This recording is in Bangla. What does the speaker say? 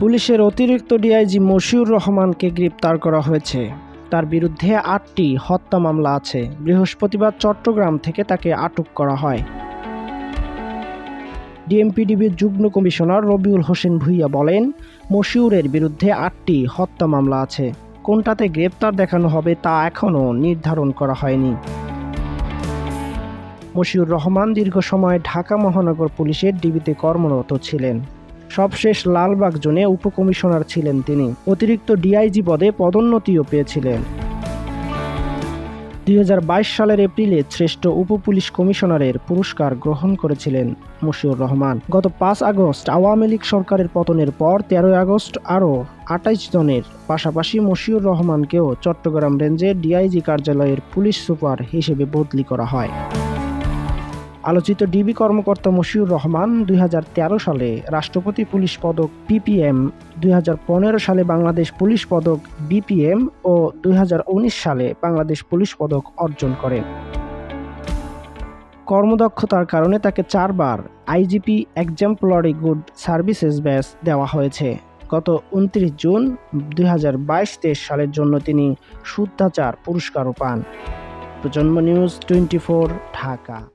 পুলিশের অতিরিক্ত ডিআইজি মশিউর রহমানকে গ্রেপ্তার করা হয়েছে। তার বিরুদ্ধে ৮টি হত্যা মামলা আছে। বৃহস্পতিবার চট্টগ্রাম থেকে তাকে আটক করা হয়। ডিএমপিডিবির যুগ্ম কমিশনার রবিউল হোসেন ভূঁইয়া বলেন, মশিউরের বিরুদ্ধে ৮টি হত্যা মামলা আছে। কোনটাতে গ্রেপ্তার দেখানো হবে তা এখনও নির্ধারণ করা হয়নি। মশিউর রহমান দীর্ঘ সময় ঢাকা মহানগর পুলিশের ডিবিতে কর্মরত ছিলেন। সবশেষ লালবাগ জোনে উপকমিশনার ছিলেন তিনি। অতিরিক্ত ডিআইজি পদে পদোন্নতিও পেয়েছিলেন। ২০২২ সালের এপ্রিলে শ্রেষ্ঠ উপপুলিশ কমিশনারের পুরস্কার গ্রহণ করেছিলেন মশিউর রহমান। গত ৫ আগস্ট আওয়ামী লীগ সরকারের পতনের পর ১৩ আগস্ট আরও ২৮ জনের পাশাপাশি মশিউর রহমানকেও চট্টগ্রাম রেঞ্জের ডিআইজি কার্যালয়ের পুলিশ সুপার হিসেবে বদলি করা হয়। আলোচিত ডিবি কর্মকর্তা মশিউর রহমান ২০১৩ সালে রাষ্ট্রপতি পুলিশ পদক পিপিএম, ২০১৫ সালে বাংলাদেশ পুলিশ পদক বিপিএম ও ২০১৯ সালে বাংলাদেশ পুলিশ পদক অর্জন করেন। কর্মদক্ষতার কারণে তাকে ৪ বার IGP exemplary good services badge দেওয়া হয়েছে। গত ২৯ জুন ২০২২-২৩ সালের জন্য তিনি শুদ্ধাচার পুরস্কারও পান। প্রজন্ম নিউজ 24, ঢাকা।